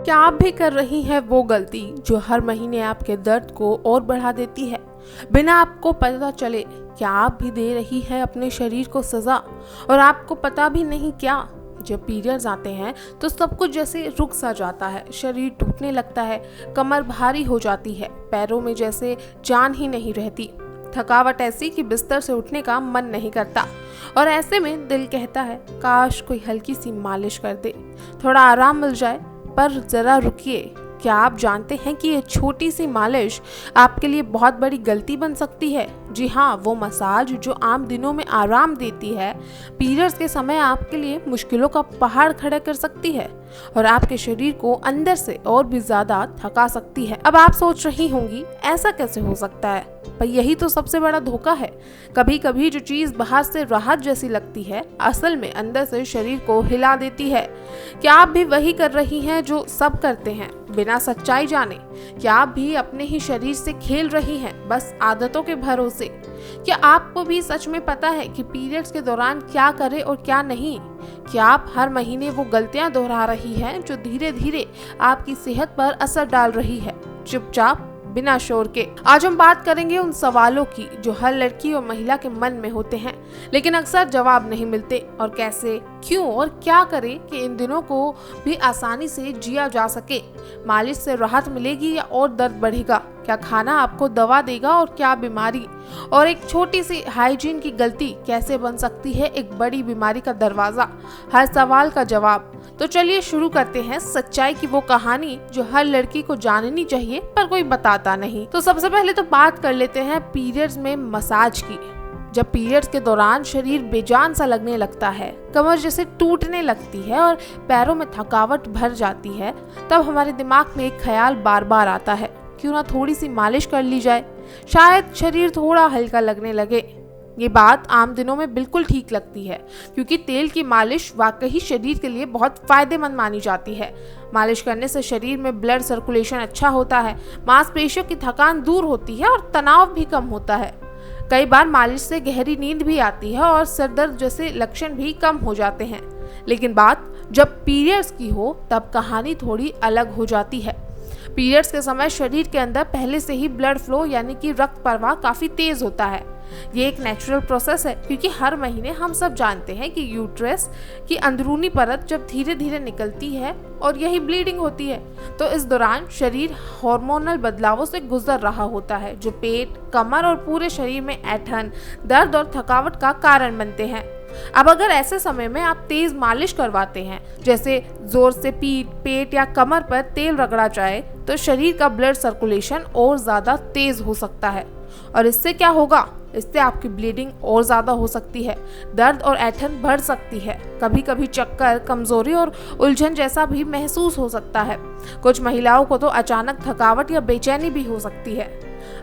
क्या आप भी कर रही हैं वो गलती जो हर महीने आपके दर्द को और बढ़ा देती है, बिना आपको पता चले? क्या आप भी दे रही हैं अपने शरीर को सजा और आपको पता भी नहीं क्या? जब पीरियड्स आते हैं तो सब कुछ जैसे रुक सा जाता है, शरीर टूटने लगता है, कमर भारी हो जाती है, पैरों में जैसे जान ही नहीं रहती, थकावट ऐसी कि बिस्तर से उठने का मन नहीं करता। और ऐसे में दिल कहता है काश कोई हल्की सी मालिश कर दे, थोड़ा आराम मिल जाए। पर जरा रुकिए, क्या आप जानते हैं कि ये छोटी सी मालिश आपके लिए बहुत बड़ी गलती बन सकती है? जी हाँ, वो मसाज जो आम दिनों में आराम देती है, पीरियड्स के समय आपके लिए मुश्किलों का पहाड़ खड़ा कर सकती है और आपके शरीर को अंदर से और भी ज्यादा थका सकती है। अब आप सोच रही होंगी ऐसा कैसे हो सकता है? पर यही तो सबसे बड़ा धोखा है। कभी कभी जो चीज बाहर से राहत जैसी लगती है, असल में अंदर से शरीर को हिला देती है। क्या आप भी वही कर रही हैं जो सब करते हैं बिना सच्चाई जाने? क्या आप भी अपने ही शरीर से खेल रही हैं बस आदतों के भरोसे? क्या आपको भी सच में पता है कि पीरियड्स के दौरान क्या करें और क्या नहीं? क्या आप हर महीने वो गलतियां दोहरा रही हैं जो धीरे धीरे आपकी सेहत पर असर डाल रही है, चुपचाप बिना शोर के? आज हम बात करेंगे उन सवालों की जो हर लड़की और महिला के मन में होते हैं लेकिन अक्सर जवाब नहीं मिलते, और कैसे, क्यों और क्या करें कि इन दिनों को भी आसानी से जिया जा सके। मालिश से राहत मिलेगी या और दर्द बढ़ेगा? क्या खाना आपको दवा देगा और क्या बीमारी? और एक छोटी सी हाइजीन की गलती कैसे बन सकती है एक बड़ी बीमारी का दरवाजा? हर सवाल का जवाब। तो चलिए शुरू करते हैं सच्चाई की वो कहानी जो हर लड़की को जाननी चाहिए पर कोई बताता नहीं। तो सबसे पहले तो बात कर लेते हैं पीरियड्स में मसाज की। जब पीरियड्स के दौरान शरीर बेजान सा लगने लगता है, कमर जैसे टूटने लगती है और पैरों में थकावट भर जाती है, तब हमारे दिमाग में एक ख्याल बार बार आता है, क्यों ना थोड़ी सी मालिश कर ली जाए, शायद शरीर थोड़ा हल्का लगने लगे। ये बात आम दिनों में बिल्कुल ठीक लगती है क्योंकि तेल की मालिश वाकई शरीर के लिए बहुत फायदेमंद मानी जाती है। मालिश करने से शरीर में ब्लड सर्कुलेशन अच्छा होता है, मांसपेशियों की थकान दूर होती है और तनाव भी कम होता है। कई बार मालिश से गहरी नींद भी आती है और सर दर्द जैसे लक्षण भी कम हो जाते हैं। लेकिन बात जब पीरियड्स की हो तब कहानी थोड़ी अलग हो जाती है। पीरियड्स के समय शरीर के अंदर पहले से ही ब्लड फ्लो यानी कि रक्त प्रवाह काफी तेज होता है। ये एक नेचुरल प्रोसेस है क्योंकि हर महीने हम सब जानते हैं कि यूट्रस की अंदरूनी परत जब धीरे धीरे निकलती है और यही ब्लीडिंग होती है, तो इस दौरान शरीर हार्मोनल बदलावों से गुजर रहा होता है जो पेट, कमर और पूरे शरीर में ऐंठन, दर्द और थकावट का कारण बनते हैं। अब अगर ऐसे समय में आप तेज मालिश करवाते हैं, जैसे जोर से पीठ, पेट या कमर पर तेल रगड़ा जाए, तो शरीर का ब्लड सर्कुलेशन और ज्यादा तेज हो सकता है। और इससे क्या होगा? इससे आपकी ब्लीडिंग और ज्यादा हो सकती है, दर्द और ऐंठन बढ़ सकती है, कभी कभी चक्कर, कमजोरी और उलझन जैसा भी महसूस हो सकता है। कुछ महिलाओं को तो अचानक थकावट या बेचैनी भी हो सकती है।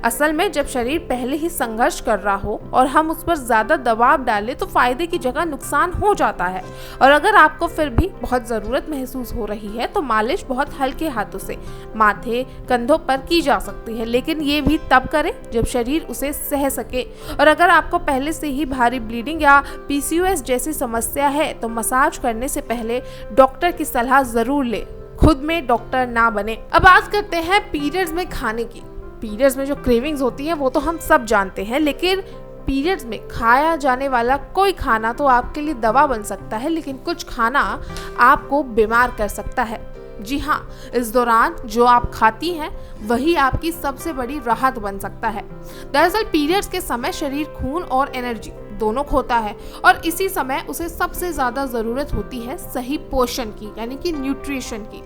असल में जब शरीर पहले ही संघर्ष कर रहा हो और हम उस पर ज्यादा दबाव डालें तो फायदे की जगह नुकसान हो जाता है। और अगर आपको फिर भी बहुत जरूरत महसूस हो रही है तो मालिश बहुत हल्के हाथों से माथे, कंधों पर की जा सकती है, लेकिन ये भी तब करें जब शरीर उसे सह सके। और अगर आपको पहले से ही भारी ब्लीडिंग या PCOS जैसी समस्या है तो मसाज करने से पहले डॉक्टर की सलाह जरूर ले, खुद में डॉक्टर ना बने। अब बात करते हैं पीरियड्स में खाने की। पीरियड्स में जो क्रेविंग्स होती हैं वो तो हम सब जानते हैं, लेकिन पीरियड्स में खाया जाने वाला कोई खाना तो आपके लिए दवा बन सकता है, लेकिन कुछ खाना आपको बीमार कर सकता है। जी हाँ, इस दौरान जो आप खाती हैं वही आपकी सबसे बड़ी राहत बन सकता है। दरअसल पीरियड्स के समय शरीर खून और एनर्जी दोनों खोता है और इसी समय उसे सबसे ज्यादा जरूरत होती है सही पोषण की, यानी कि न्यूट्रिशन की।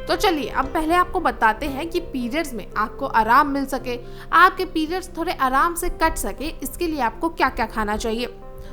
तो चलिए अब पहले आपको बताते हैं कि पीरियड्स में आपको आराम मिल सके, आपके पीरियड्स थोड़े आराम से कट सके, इसके लिए आपको क्या क्या खाना चाहिए।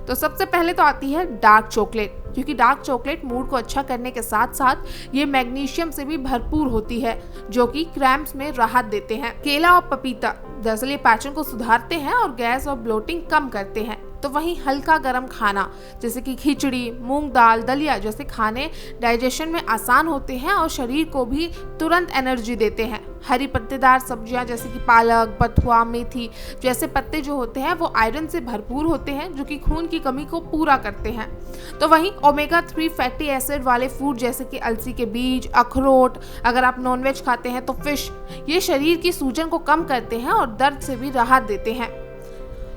तो सबसे पहले तो आती है डार्क चॉकलेट, क्योंकि डार्क चॉकलेट मूड को अच्छा करने के साथ साथ ये मैग्नीशियम से भी भरपूर होती है जो कि क्रैम्प्स में राहत देते हैं। केला और पपीता दरअसल ये पाचन को सुधारते हैं और गैस और ब्लोटिंग कम करते हैं। तो वहीं हल्का गर्म खाना जैसे कि खिचड़ी, मूंग दाल, दलिया जैसे खाने डाइजेशन में आसान होते हैं और शरीर को भी तुरंत एनर्जी देते हैं। हरी पत्तेदार सब्जियां जैसे कि पालक, बथुआ, मेथी जैसे पत्ते जो होते हैं वो आयरन से भरपूर होते हैं जो कि खून की कमी को पूरा करते हैं। तो वहीं ओमेगा 3 फैटी एसिड वाले फूड जैसे कि अलसी के बीज, अखरोट, अगर आप नॉनवेज खाते हैं तो फिश, ये शरीर की सूजन को कम करते हैं और दर्द से भी राहत देते हैं।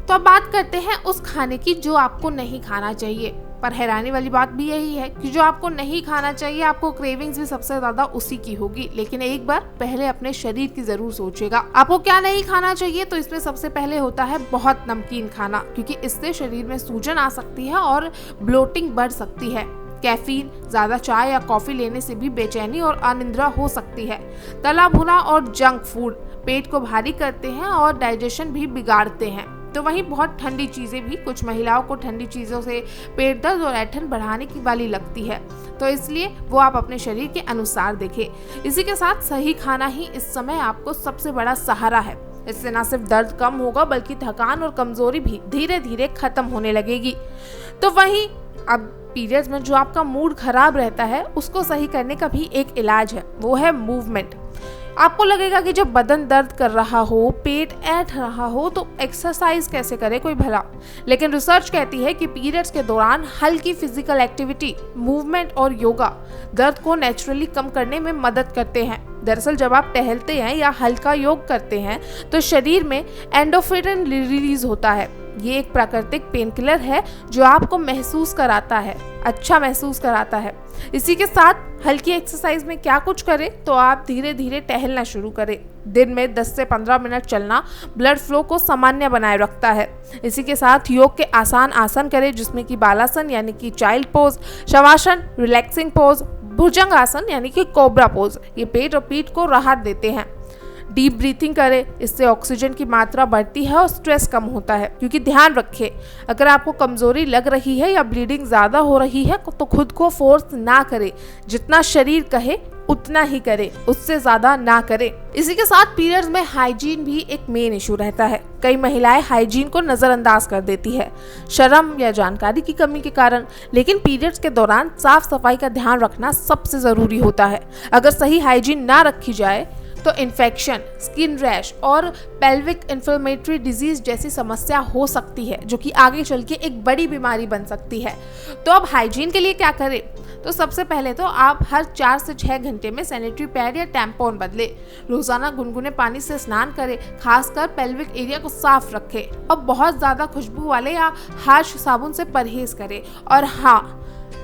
तो अब बात करते हैं उस खाने की जो आपको नहीं खाना चाहिए। पर हैरानी वाली बात भी यही है कि जो आपको नहीं खाना चाहिए, आपको क्रेविंग्स भी सबसे ज्यादा उसी की होगी। लेकिन एक बार पहले अपने शरीर की जरूर सोचिएगा आपको क्या नहीं खाना चाहिए। तो इसमें सबसे पहले होता है बहुत नमकीन खाना, क्योंकि इससे शरीर में सूजन आ सकती है और ब्लोटिंग बढ़ सकती है। कैफीन, ज्यादा चाय या कॉफी लेने से भी बेचैनी और अनिद्रा हो सकती है। तला भुना और जंक फूड पेट को भारी करते हैं और डाइजेशन भी बिगाड़ते हैं। तो वहीं बहुत ठंडी चीजें भी, कुछ महिलाओं को ठंडी चीजों से पेट दर्द और ऐंठन बढ़ाने की वाली लगती है, तो इसलिए वो आप अपने शरीर के अनुसार देखें। इसी के साथ सही खाना ही इस समय आपको सबसे बड़ा सहारा है। इससे न सिर्फ दर्द कम होगा बल्कि थकान और कमजोरी भी धीरे धीरे खत्म होने लगेगी। तो वहीं अब पीरियड्स में जो आपका मूड खराब रहता है उसको सही करने का भी एक इलाज है, वो है मूवमेंट। आपको लगेगा कि जब बदन दर्द कर रहा हो, पेट ऐंठ रहा हो, तो एक्सरसाइज कैसे करे कोई भला। लेकिन रिसर्च कहती है कि पीरियड्स के दौरान हल्की फिजिकल एक्टिविटी, मूवमेंट और योगा दर्द को नेचुरली कम करने में मदद करते हैं। दरअसल जब आप टहलते हैं या हल्का योग करते हैं तो शरीर में एंडोर्फिन रिलीज होता है। ये एक प्राकृतिक पेन किलर है जो आपको महसूस कराता है, अच्छा महसूस कराता है। इसी के साथ हल्की एक्सरसाइज में क्या कुछ करें, तो आप धीरे धीरे टहलना शुरू करें। दिन में 10 से 15 मिनट चलना ब्लड फ्लो को सामान्य बनाए रखता है। इसी के साथ योग के आसान आसन करें जिसमें कि बालासन यानी कि child pose, shavasana relaxing pose, bhujangasana यानी कि कोबरा पोज, ये पेट और पीठ को राहत देते हैं। डीप ब्रीथिंग करें, इससे ऑक्सीजन की मात्रा बढ़ती है और स्ट्रेस कम होता है। क्योंकि ध्यान रखें, अगर आपको कमजोरी लग रही है या ब्लीडिंग ज्यादा हो रही है तो खुद को फोर्स ना करें। जितना शरीर कहे उतना ही करें, उससे ज्यादा ना करें। इसी के साथ पीरियड्स में हाइजीन भी एक मेन इशू रहता है। कई महिलाएं हाइजीन को नजरअंदाज कर देती है, शर्म या जानकारी की कमी के कारण। लेकिन पीरियड्स के दौरान साफ सफाई का ध्यान रखना सबसे जरूरी होता है। अगर सही हाइजीन ना रखी जाए तो इन्फेक्शन, स्किन रैश और पेल्विक इन्फ्लेमेटरी डिजीज जैसी समस्या हो सकती है, जो कि आगे चल के एक बड़ी बीमारी बन सकती है। तो अब हाइजीन के लिए क्या करें? तो सबसे पहले तो आप हर 4 से 6 घंटे में सैनिटरी पैड या टैम्पॉन बदले। रोजाना गुनगुने पानी से स्नान करें, खासकर पेल्विक एरिया को साफ रखें और बहुत ज्यादा खुशबू वाले या हार्श साबुन से परहेज करें। और हाँ,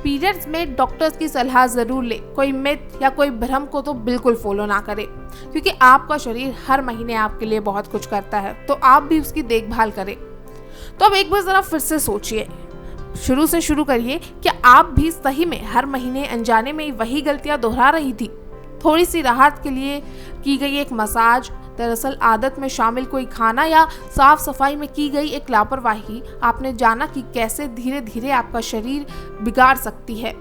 पीरियड्स में डॉक्टर्स की सलाह जरूर ले। कोई मिथ या कोई भ्रम को तो बिल्कुल फॉलो ना करें, क्योंकि आपका शरीर हर महीने आपके लिए बहुत कुछ करता है, तो आप भी उसकी देखभाल करें। तो अब एक बार जरा फिर से सोचिए, शुरू से शुरू करिए, क्या आप भी सही में हर महीने अनजाने में वही गलतियां दोहरा रही थी? थोड़ी सी राहत के लिए की गई एक मसाज, दरअसल आदत में शामिल कोई खाना या साफ सफाई में की गई एक लापरवाही, आपने जाना कि कैसे धीरे धीरे आपका शरीर बिगाड़ सकती है।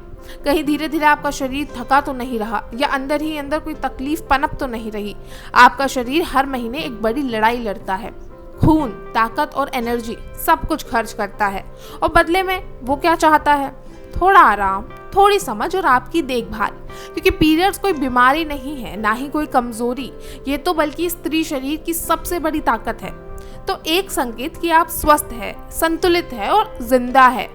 कहीं धीरे धीरे आपका शरीर थका तो नहीं रहा या अंदर ही अंदर कोई तकलीफ पनप तो नहीं रही। आपका शरीर हर महीने एक बड़ी लड़ाई लड़ता है, खून, ताकत और एनर्जी सब कुछ खर्च करता है, और बदले में वो क्या चाहता है? थोड़ा आराम, थोड़ी समझ और आपकी देखभाल। क्योंकि पीरियड्स कोई बीमारी नहीं है, ना ही कोई कमजोरी, ये तो बल्कि स्त्री शरीर की सबसे बड़ी ताकत है। तो एक संकेत कि आप स्वस्थ है, संतुलित है और जिंदा है।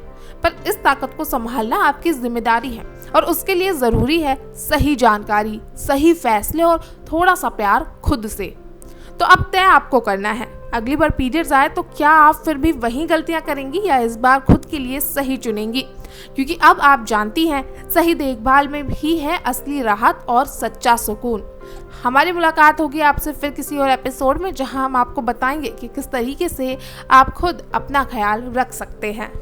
पर इस ताकत को संभालना आपकी जिम्मेदारी है, और उसके लिए जरूरी है सही जानकारी, सही फैसले और थोड़ा सा प्यार खुद से। तो अब तय आपको करना है, अगली बार पीरियड्स आए तो क्या आप फिर भी वही गलतियां करेंगी या इस बार खुद के लिए सही चुनेंगी? क्योंकि अब आप जानती हैं, सही देखभाल में भी है असली राहत और सच्चा सुकून। हमारी मुलाकात होगी आपसे फिर किसी और एपिसोड में, जहां हम आपको बताएंगे कि किस तरीके से आप खुद अपना ख्याल रख सकते हैं।